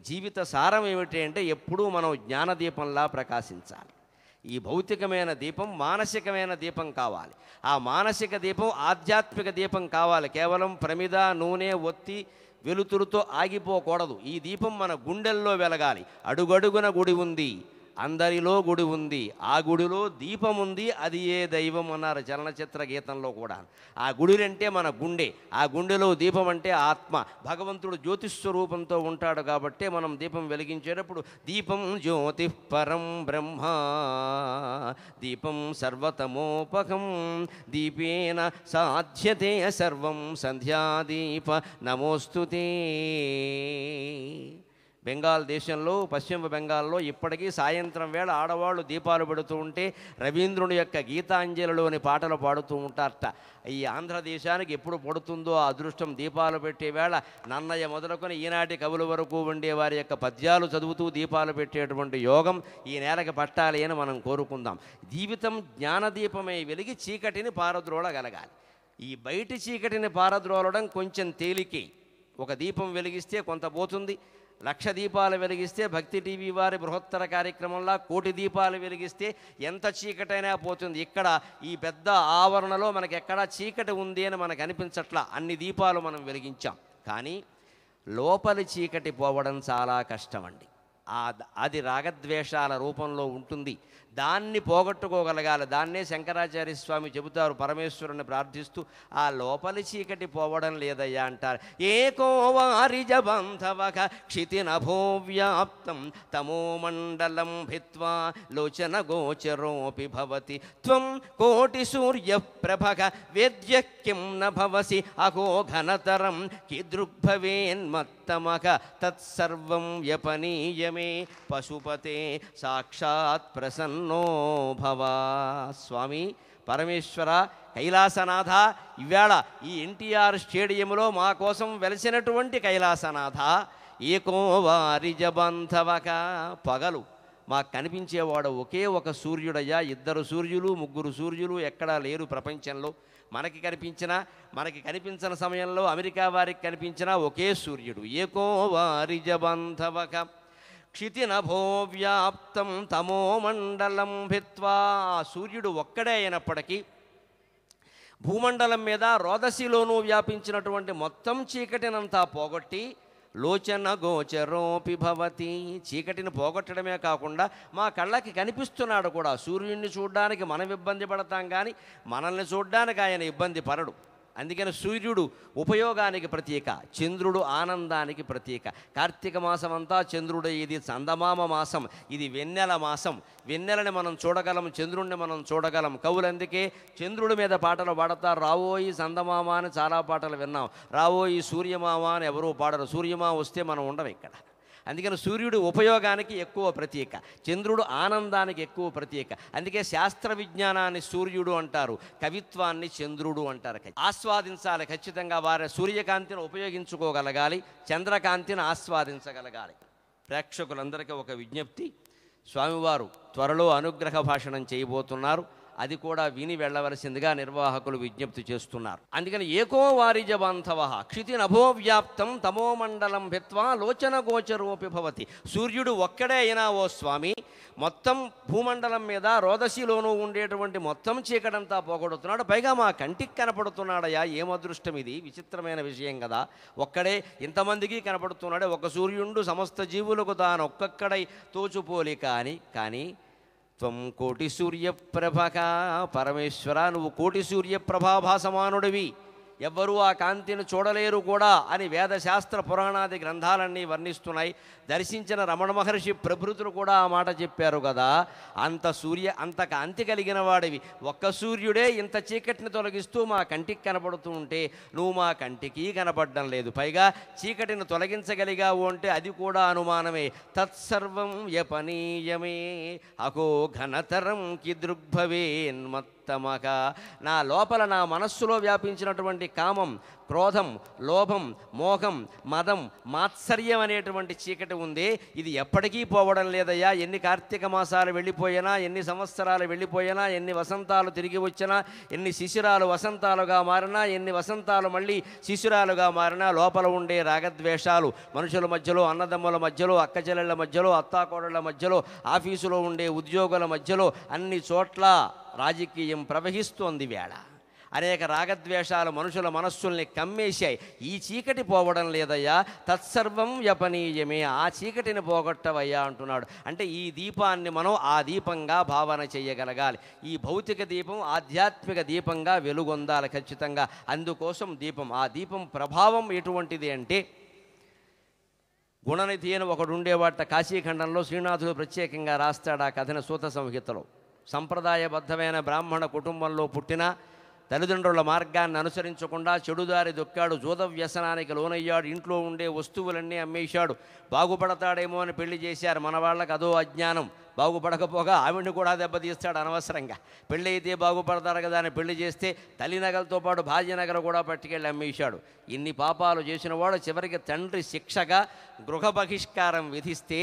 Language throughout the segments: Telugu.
జీవిత సారం ఏమిటి అంటే ఎప్పుడూ మనం జ్ఞానదీపంలా ప్రకాశించాలి. ఈ భౌతికమైన దీపం మానసికమైన దీపం కావాలి. ఆ మానసిక దీపం ఆధ్యాత్మిక దీపం కావాలి. కేవలం ప్రమిద, నూనె, ఒత్తి, వెలుతురుతో ఆగిపోకూడదు. ఈ దీపం మన గుండెల్లో వెలగాలి. అడుగడుగున గుడి ఉంది, అందరిలో గుడి ఉంది, ఆ గుడిలో దీపం ఉంది, అది ఏ దైవం అన్నారు చలనచిత్ర గీతంలో కూడా. ఆ గుడిలంటే మన గుండె, ఆ గుండెలో దీపం అంటే ఆత్మ. భగవంతుడు జ్యోతిస్వరూపంతో ఉంటాడు కాబట్టి మనం దీపం వెలిగించేటప్పుడు దీపం జ్యోతి పరం బ్రహ్మ దీపం సర్వతమోపకం దీపేన సాధ్యతే సర్వం సంధ్యాదీప నమోస్తుతే. బెంగాల్ దేశంలో, పశ్చిమ బెంగాల్లో ఇప్పటికీ సాయంత్రం వేళ ఆడవాళ్ళు దీపాలు పెడుతూ ఉంటే రవీంద్రుని యొక్క గీతాంజలిలోని పాటలు పాడుతూ ఉంటారట. ఈ ఆంధ్రదేశానికి ఎప్పుడు పడుతుందో ఆ అదృష్టం దీపాలు పెట్టే వేళ నన్నయ్య మొదలుకొని ఈనాటి కవుల వరకు ఉండే వారి యొక్క పద్యాలు చదువుతూ దీపాలు పెట్టేటువంటి యోగం ఈ నేలకి పట్టాలి అని మనం కోరుకుందాం. జీవితం జ్ఞానదీపమై వెలిగి చీకటిని పారద్రోలగలగాలి. ఈ బయటి చీకటిని పారద్రోలడం కొంచెం తేలికే. ఒక దీపం వెలిగిస్తే కొంత పోతుంది. 1,00,000 దీపాలు వెలిగిస్తే భక్తి టీవీ వారి బృహత్తర కార్యక్రమంలో 1,000,000 దీపాలు వెలిగిస్తే ఎంత చీకటైనా పోతుంది. ఇక్కడ ఈ పెద్ద ఆవరణలో మనకి ఎక్కడా చీకటి ఉంది అని మనకు అనిపించట్లా. అన్ని దీపాలు మనం వెలిగించాం. కానీ లోపలి చీకటి పోవడం చాలా కష్టమండి. అది రాగద్వేషాల రూపంలో ఉంటుంది. దాన్ని పోగొట్టుకోగలగాలి. దాన్నే శంకరాచార్య స్వామి చెబుతారు పరమేశ్వరుని ప్రార్థిస్తూ, ఆ లోపలి చీకటి పోవడం లేదయ్యా అంటారు. ఏకో వారిజ బంధవక క్షితినభో వ్యాప్తం తమో మండలం భిత్వా లోచన గోచరోపి భవతి త్వం కోటి సూర్య ప్రభక వేద్య కిం న భవసి అహో ఘనతరం కీదృగ్భవేన్మత్తమక తత్సర్వం వ్యపనీయమే పశుపతే సాక్షాత్ ప్రసన్న భవ. స్వామి పరమేశ్వర కైలాసనాథ, ఇవాళ ఈ ఎన్టీఆర్ స్టేడియంలో మా కోసం వెలిసినటువంటి కైలాసనాథ, ఏకో వారిజ బంధవక, పగలు మాకు కనిపించేవాడు ఒకే ఒక సూర్యుడయ్యా. 2 సూర్యులు 3 సూర్యులు ఎక్కడా లేరు ప్రపంచంలో. మనకి కనిపించిన సమయంలో అమెరికా వారికి కనిపించిన ఒకే సూర్యుడు. ఏకో వారిజ బంధవక క్షితినభో వ్యాప్తం తమో మండలం భిత్వా. సూర్యుడు ఒక్కడే అయినప్పటికీ భూమండలం మీద రోదసిలోనూ వ్యాపించినటువంటి మొత్తం చీకటినంతా పోగొట్టి లోచన గోచరోపి భవతి, చీకటిని పోగొట్టడమే కాకుండా మా కళ్ళకి కనిపిస్తున్నాడు కూడా. సూర్యుడిని చూడడానికి మనం ఇబ్బంది పడతాం కానీ మనల్ని చూడడానికి ఆయన ఇబ్బంది పడడు. అందుకని సూర్యుడు ఉపయోగానికి ప్రతీక, చంద్రుడు ఆనందానికి ప్రతీక. కార్తీక మాసం అంతా చంద్రుడు, ఇది చందమామ మాసం, ఇది వెన్నెల మాసం. వెన్నెలని మనం చూడగలం, చంద్రుడిని మనం చూడగలం. కవులు అందుకే చంద్రుడి మీద పాటలు పాడతారు. రావోయి చందమామ అని చాలా పాటలు విన్నాం. రావోయి సూర్యమామ అని ఎవరూ పాడరు. సూర్యమామ వస్తే మనం ఉండవు ఇక్కడ. అందుకని సూర్యుడు ఉపయోగానికి ఎక్కువ ప్రతీక, చంద్రుడు ఆనందానికి ఎక్కువ ప్రతీక. అందుకే శాస్త్ర విజ్ఞానాన్ని సూర్యుడు అంటారు, కవిత్వాన్ని చంద్రుడు అంటారు. ఆస్వాదించాలి ఖచ్చితంగా. వారి సూర్యకాంతిని ఉపయోగించుకోగలగాలి, చంద్రకాంతిని ఆస్వాదించగలగాలి. ప్రేక్షకులందరికీ ఒక విజ్ఞప్తి, స్వామివారు త్వరలో అనుగ్రహ భాషణం చేయబోతున్నారు. అది కూడా విని వెళ్ళవలసిందిగా నిర్వాహకులు విజ్ఞప్తి చేస్తున్నారు. అందుకని ఏకో వారిజ బాంధవ క్షితినభో వ్యాప్తం తమో మండలం భిత్వా లోచన గోచరోపి భవతి. సూర్యుడు ఒక్కడే అయినా ఓ స్వామి మొత్తం భూమండలం మీద రోదసిలోనూ ఉండేటువంటి మొత్తం చీకటంతా పోగొడుతున్నాడు. పైగా మా కంటికి కనపడుతున్నాడయా. ఏం అదృష్టం ఇది, విచిత్రమైన విషయం కదా. ఒక్కడే ఇంతమందికి కనపడుతున్నాడే. ఒక సూర్యుడు సమస్త జీవులకు తాను ఒక్కొక్కడై తోచుపోలిక అని. కానీ త్వం కోటి సూర్యప్రభక, పరమేశ్వర నువ్వు కోటి సూర్యప్రభాభాసమానుడివి, ఎవ్వరూ ఆ కాంతిని చూడలేరు కూడా అని వేదశాస్త్ర పురాణాది గ్రంథాలన్నీ వర్ణిస్తున్నాయి. దర్శించిన రమణ మహర్షి ప్రభృతులు కూడా ఆ మాట చెప్పారు కదా. అంత కాంతి కలిగిన వాడివి, ఒక్క సూర్యుడే ఇంత చీకటిని తొలగిస్తూ మా కంటికి కనపడుతూ ఉంటే నువ్వు మా కంటికి కనపడడం లేదు. పైగా చీకటిని తొలగించగలిగావు అంటే అది కూడా అనుమానమే. తత్సర్వం వ్యపనీయమే అకో ఘనతరం కి దృగ్భవేన్మత్ తమక. నా లోపల నా మనస్సులో వ్యాపించినటువంటి కామం, క్రోధం, లోభం, మోహం, మదం, మాత్సర్యం అనేటువంటి చీకటి ఉంది. ఇది ఎప్పటికీ పోవడం లేదయ్యా. ఎన్ని కార్తీక మాసాలు వెళ్ళిపోయినా, ఎన్ని సంవత్సరాలు వెళ్ళిపోయినా, ఎన్ని వసంతాలు తిరిగి వచ్చినా, ఎన్ని శిశిరాలు వసంతాలుగా మారినా, ఎన్ని వసంతాలు మళ్ళీ శిశిరాలుగా మారినా, లోపల ఉండే రాగద్వేషాలు, మనుషుల మధ్యలో, అన్నదమ్ముల మధ్యలో, అక్కచెల్లెళ్ళ మధ్యలో, అత్తాకోడళ్ళ మధ్యలో, ఆఫీసులో ఉండే ఉద్యోగుల మధ్యలో, అన్ని చోట్ల రాజకీయం ప్రవహిస్తోంది వేళ. అనేక రాగద్వేషాలు మనుషుల మనస్సుల్ని కమ్మేశాయి. ఈ చీకటి పోవడం లేదయ్యా. తత్సర్వం వ్యపనీయమే, ఆ చీకటిని పోగొట్టవయ్యా అంటున్నాడు. అంటే ఈ దీపాన్ని మనం ఆ దీపంగా భావన చేయగలగాలి. ఈ భౌతిక దీపం ఆధ్యాత్మిక దీపంగా వెలుగొందాలి ఖచ్చితంగా. అందుకోసం దీపం, ఆ దీపం ప్రభావం ఎటువంటిది అంటే, గుణనిధి అని ఒకడు ఉండేవాట కాశీఖండంలో. శ్రీనాథుడు ప్రత్యేకంగా రాస్తాడు ఆ కథను సూత సంహితలో. సంప్రదాయబద్ధమైన బ్రాహ్మణ కుటుంబంలో పుట్టిన, తల్లిదండ్రుల మార్గాన్ని అనుసరించకుండా చెడుదారి దొక్కాడు, జూద వ్యసనానికి లోనయ్యాడు, ఇంట్లో ఉండే వస్తువులన్నీ అమ్మేశాడు. బాగుపడతాడేమో అని పెళ్లి చేశారు. మన వాళ్ళకి అదో అజ్ఞానం. బాగుపడకపోగా ఆవిడ్ని కూడా దెబ్బతీస్తాడు అనవసరంగా. పెళ్ళి అయితే బాగుపడతాడు కదా అని పెళ్లి చేస్తే తల్లి నగలతో పాటు భార్య నగలు కూడా పట్టుకెళ్ళి అమ్మేశాడు. ఇన్ని పాపాలు చేసినవాడు చివరికి తండ్రి శిక్షగా గృహ బహిష్కారం విధిస్తే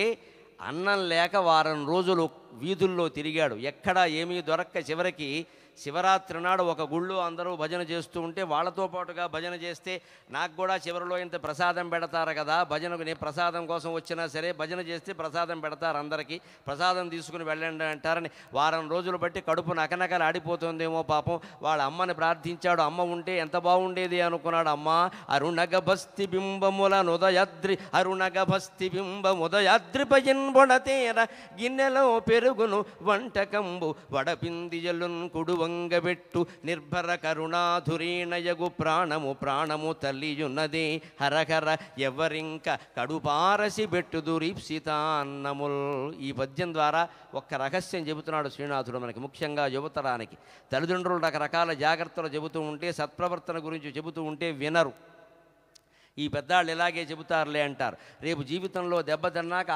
అన్నం లేక వారం రోజులు వీధుల్లో తిరిగాడు. ఎక్కడా ఏమీ దొరక్క చివరికి శివరాత్రి నాడు ఒక గుళ్ళో అందరూ భజన చేస్తూ ఉంటే వాళ్ళతో పాటుగా భజన చేస్తే నాకు కూడా చివరిలో ఇంత ప్రసాదం పెడతారు కదా, భజనకు నేను ప్రసాదం కోసం వచ్చినా సరే భజన చేస్తే ప్రసాదం పెడతారు అందరికీ, ప్రసాదం తీసుకుని వెళ్ళండి అంటారని వారం రోజులు బట్టి కడుపు నకనకలు ఆడిపోతుందేమో పాపం. వాళ్ళ అమ్మని ప్రార్థించాడు. అమ్మ ఉంటే ఎంత బాగుండేది అనుకున్నాడు. అమ్మ అరుణగభస్తి బింబముల నుదయాద్రి అరుణగభస్తి బింబముదయాద్రిపయన్ బొడతేర గిన్నెలో పెరుగును వంటకంబు వడపిందియలున్ కుడువ వంగబెట్టు నిర్భర కరుణాధురీణయగు ప్రాణము ప్రాణము తల్లియున్నది హరహర ఎవరింక కడుపారసి బెట్టుదురీప్సితాన్నముల్. ఈ పద్యం ద్వారా ఒక్క రహస్యం చెబుతున్నాడు శ్రీనాథుడు మనకి, ముఖ్యంగా యువతరానికి. తల్లిదండ్రులు రకరకాల జాగ్రత్తలు చెబుతూ ఉంటే, సత్ప్రవర్తన గురించి చెబుతూ ఉంటే వినరు. ఈ పెద్దాళ్ళు ఇలాగే చెబుతారులే అంటారు. రేపు జీవితంలో దెబ్బతిన్నాక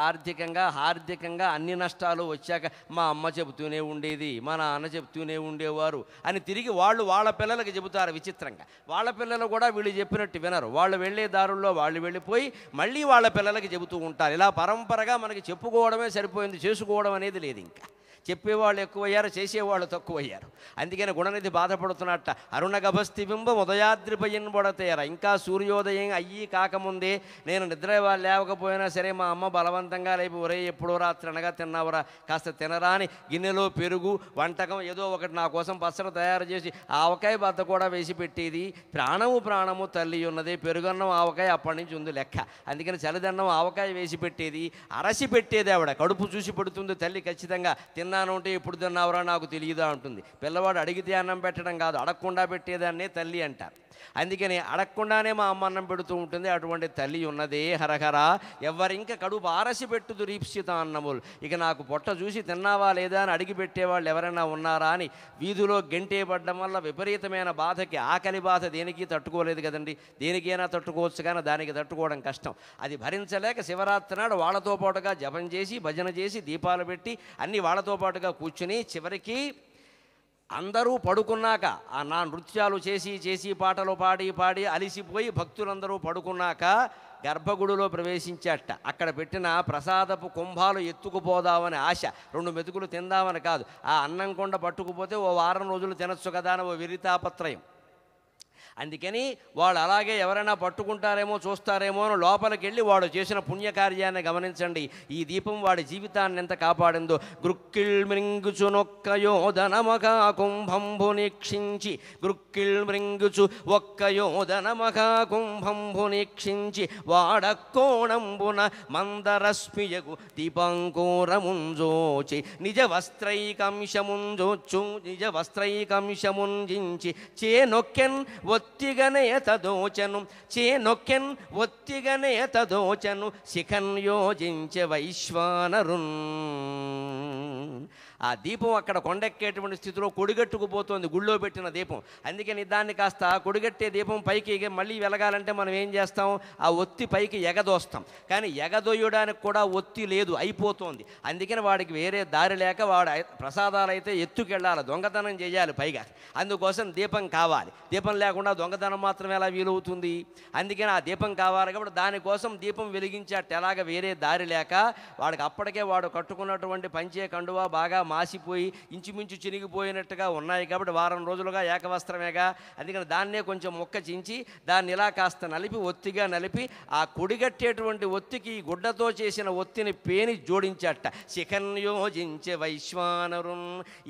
హార్దికంగా అన్ని నష్టాలు వచ్చాక మా అమ్మ చెబుతూనే ఉండేది, మా నాన్న చెబుతూనే ఉండేవారు అని తిరిగి వాళ్ళ పిల్లలకి చెబుతారు. విచిత్రంగా వాళ్ళ పిల్లలు కూడా వీళ్ళు చెప్పినట్టు వినరు. వాళ్ళు వెళ్ళే దారుల్లో వాళ్ళు వెళ్ళిపోయి మళ్ళీ వాళ్ళ పిల్లలకి చెబుతూ ఉంటారు. ఇలా పరంపరగా మనకి చెప్పుకోవడమే సరిపోయింది, చేసుకోవడం అనేది లేదు. ఇంకా చెప్పేవాళ్ళు ఎక్కువయ్యారు, చేసేవాళ్ళు తక్కువయ్యారు. అందుకని గుణనిధి బాధపడుతున్నట్ట. అరుణగభస్తి బింబం ఉదయాద్రిపయన్ బొడతేర. ఇంకా సూర్యోదయం అయ్యి కాకముందే నేను నిద్ర లేవకపోయినా సరే మా అమ్మ బలవంతంగా లేపి, ఒరే ఎప్పుడో రాత్రి అనగా తిన్నావురా, కాస్త తినరాని గిన్నెలో పెరుగు వంటకం ఏదో ఒకటి నా కోసం పచ్చడి తయారు చేసి ఆవకాయ బద్ద కూడా వేసి పెట్టేది. ప్రాణము తల్లి ఉన్నది. పెరుగన్నం ఆవకాయ అప్పటి నుంచి ఉంది లెక్క. అందుకని చలిదన్నం ఆవకాయ వేసి పెట్టేది, అరసి పెట్టేది ఆవిడ. కడుపు చూసి పెడుతుంది తల్లి ఖచ్చితంగా. తిన్నాను అంటే ఎప్పుడు తిన్నావురా నాకు తెలియదా ఉంటుంది. పిల్లవాడు అడిగితే అన్నం పెట్టడం కాదు, అడగకుండా పెట్టేదాన్నే తల్లి అంటారు. అందుకని అడగకుండానే మా అమ్మ అన్నం పెడుతూ ఉంటుంది. అటువంటి తల్లి ఉన్నదే హరహర ఎవరింక కడుపు ఆరసి పెట్టుదు రీప్సిత అన్నములు. ఇక నాకు పొట్ట చూసి తిన్నావా లేదా అని అడిగి పెట్టేవాళ్ళు ఎవరైనా ఉన్నారా అని వీధిలో గెంటేయబడ్డం వల్ల విపరీతమైన బాధకి, ఆకలి బాధ దేనికి తట్టుకోలేదు కదండి. దేనికైనా తట్టుకోవచ్చు కానీ దానికి తట్టుకోవడం కష్టం. అది భరించలేక శివరాత్రి నాడు వాళ్ళతో పాటుగా జపం చేసి భజన చేసి దీపాలు పెట్టి అన్నీ వాళ్ళతో పాటుగా కూర్చుని చివరికి అందరూ పడుకున్నాక నా నృత్యాలు చేసి పాటలు పాడి అలిసిపోయి భక్తులందరూ పడుకున్నాక గర్భగుడిలో ప్రవేశించాట. అక్కడ పెట్టిన ప్రసాదపు కుంభాలు ఎత్తుకుపోదామని ఆశ, 2 మెతుకులు తిందామని కాదు. ఆ అన్నం కొండ పట్టుకుపోతే ఓ వారం రోజులు తినచ్చు కదా అని ఓ విరితాపత్రయం. అందుకని వాళ్ళు అలాగే ఎవరైనా పట్టుకుంటారేమో చూస్తారేమో అని లోపలికి వెళ్ళి వాడు చేసిన పుణ్యకార్యాన్ని గమనించండి. ఈ దీపం వాడి జీవితాన్ని ఎంత కాపాడిందో. గృక్కిల్ మృంగుచునొక్కయోధనమగా కుంభంభు నీక్షించి గృక్కిల్ మృంగుచు ఒక్కయోధనమగా కుంభంభు నీక్షించి వాడకోణంబున మందరస్మియగు దీపాంకూరముంజోచి నిజ వస్త్రైకంశముంజించి చేనొక్కెన్ ఒత్తిగనే తదోచను శిఖన్ యోజించ వైశ్వానరున్. ఆ దీపం అక్కడ కొండెక్కేటువంటి స్థితిలో కొడిగట్టుకుపోతుంది, గుళ్ళో పెట్టిన దీపం. అందుకని దాన్ని కాస్త కొడిగట్టే దీపం పైకి మళ్ళీ వెలగాలంటే మనం ఏం చేస్తాం, ఆ ఒత్తి పైకి ఎగదోస్తాం. కానీ ఎగదొయ్యడానికి కూడా ఒత్తి లేదు, అయిపోతుంది. అందుకని వాడికి వేరే దారి లేక వాడు ప్రసాదాలు అయితే ఎత్తుకెళ్ళాలి, దొంగతనం చేయాలి పైగా. అందుకోసం దీపం కావాలి. దీపం లేకుండా దొంగతనం మాత్రం ఎలా వీలవుతుంది? అందుకని ఆ దీపం కావాలి కాబట్టి దానికోసం దీపం వెలిగించేట. ఎలాగ వేరే దారి లేక వాడికి అప్పటికే వాడు కట్టుకున్నటువంటి పంచే కండువా బాగా మాసిపోయి ఇంచుమించు చినిగిపోయినట్టుగా ఉన్నాయి కాబట్టి వారం రోజులుగా ఏకవస్త్రమేగా. అందుకని దాన్నే కొంచెం మొక్క చించి దాన్ని ఇలా కాస్త నలిపి ఒత్తిగా నలిపి ఆ కొడిగట్టేటువంటి ఒత్తికి గుడ్డతో చేసిన ఒత్తిని పేని జోడించట. శిఖన్యోజించే వైశ్వానరున్,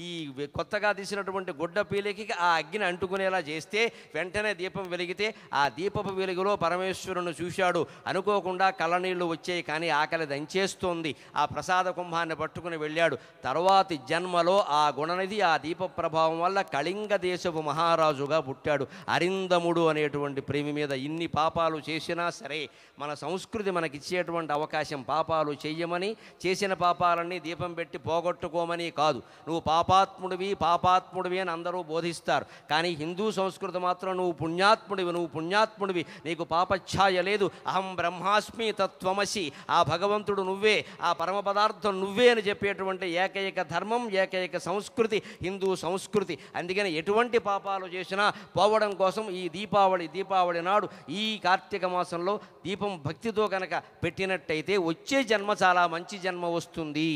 ఈ కొత్తగా తీసినటువంటి గుడ్డ పీలికి ఆ అగ్గిని అంటుకునేలా చేస్తే వెంటనే దీపం వెలిగితే ఆ దీపపు వెలుగులో పరమేశ్వరుని చూశాడు. అనుకోకుండా కళ్ళనీళ్లు వచ్చాయి, కానీ ఆకలి దంచేస్తోంది. ఆ ప్రసాద కుంభాన్ని పట్టుకుని వెళ్ళాడు. తరువాతి జన్మలో ఆ గుణనిధి ఆ దీప ప్రభావం వల్ల కళింగ దేశపు మహారాజుగా పుట్టాడు. అరిందముడు అనేటువంటి ప్రేమి మీద ఇన్ని పాపాలు చేసినా సరే మన సంస్కృతి మనకిచ్చేటువంటి అవకాశం పాపాలు చెయ్యమని, చేసిన పాపాలన్నీ దీపం పెట్టి పోగొట్టుకోమని కాదు. నువ్వు పాపాత్ముడివి అని అందరూ బోధిస్తారు. కానీ హిందూ సంస్కృతి మాత్రం నువ్వు పుణ్యాత్ముడివి, నీకు పాపఛాయ లేదు. అహం బ్రహ్మాస్మి తత్వమసి, ఆ భగవంతుడు నువ్వే, ఆ పరమ పదార్థం నువ్వే అని చెప్పేటువంటి ఏకైక ధర్మం, ఏకైక సంస్కృతి హిందూ సంస్కృతి. అందుకని ఎటువంటి పాపాలు చేసినా పోవడం కోసం ఈ దీపావళి నాడు ఈ కార్తీక మాసంలో దీపం భక్తితో కనుక పెట్టినట్టయితే వచ్చే జన్మ చాలా మంచి జన్మ వస్తుంది.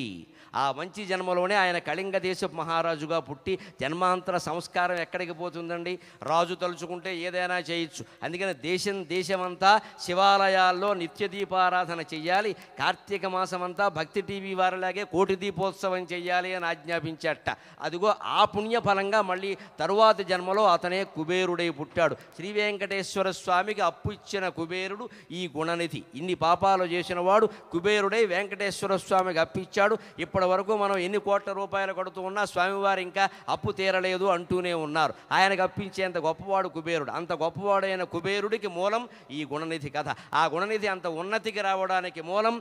ఆ మంచి జన్మలోనే ఆయన కళింగ దేశపు మహారాజుగా పుట్టి జన్మాంతర సంస్కారం ఎక్కడికి పోతుందండి? రాజు తలుచుకుంటే ఏదైనా చేయొచ్చు. అందుకని దేశమంతా శివాలయాల్లో నిత్య దీపారాధన చెయ్యాలి. కార్తీక మాసం అంతా భక్తి టీవీ వారిలాగే కోటి దీపోత్సవం చెయ్యాలి అని ఆజ్ఞాపించట. అదిగో ఆ పుణ్యఫలంగా మళ్ళీ తరువాతి జన్మలో అతనే కుబేరుడై పుట్టాడు. శ్రీ వెంకటేశ్వర స్వామికి అప్పు ఇచ్చిన కుబేరుడు ఈ గుణనిధి. ఇన్ని పాపాలు చేసిన వాడు కుబేరుడై వెంకటేశ్వర స్వామికి అప్పిచ్చాడు. ఇప్పటి వరకు మనం ఎన్ని కోట్ల రూపాయలు కడుతూ ఉన్నా స్వామివారు ఇంకా అప్పు తీరలేదు అంటూనే ఉన్నారు. ఆయనకు అప్పించేంత గొప్పవాడు కుబేరుడు. అంత గొప్పవాడైన కుబేరుడికి మూలం ఈ గుణనిధి కథ. ఆ గుణనిధి అంత ఉన్నతికి రావడానికి మూలం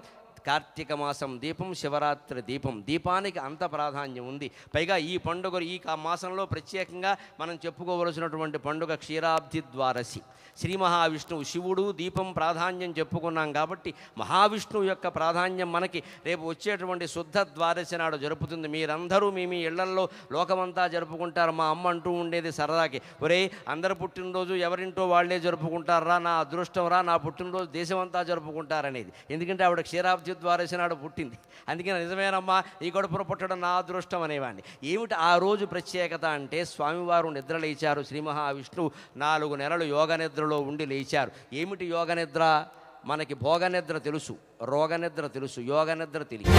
కార్తీక మాసం దీపం, శివరాత్రి దీపం. దీపానికి అంత ప్రాధాన్యం ఉంది. పైగా ఈ పండుగలు ఈ మాసంలో ప్రత్యేకంగా మనం చెప్పుకోవలసినటువంటి పండుగ క్షీరాబ్ది ద్వాదశి. శ్రీ మహావిష్ణువు శివుడు దీపం ప్రాధాన్యం చెప్పుకున్నాం కాబట్టి మహావిష్ణువు యొక్క ప్రాధాన్యం మనకి రేపు వచ్చేటువంటి శుద్ధ ద్వాదశి నాడు జరుపుతుంది. మీరందరూ మీ ఇళ్లల్లో లోకమంతా జరుపుకుంటారు. మా అమ్మ అంటూ ఉండేది సరదాకి, ఒరే అందరు పుట్టినరోజు ఎవరింటో వాళ్లే జరుపుకుంటారా, నా అదృష్టం రా, నా పుట్టినరోజు దేశమంతా జరుపుకుంటారనేది. ఎందుకంటే ఆవిడ క్షీరాబ్ది ద్వాదశి నాడు పుట్టింది. అందుకని నిజమేనమ్మా ఈ గడుపున పుట్టడం నా అదృష్టం అనేవాడిని. ఏమిటి ఆ రోజు ప్రత్యేకత అంటే స్వామివారు నిద్ర లేచారు. శ్రీ మహావిష్ణువు 4 నెలలు యోగ నిద్రలో ఉండి లేచారు. ఏమిటి యోగ నిద్ర? మనకి భోగనిద్ర తెలుసు, రోగనిద్ర తెలుసు, యోగ నిద్ర తెలియదు.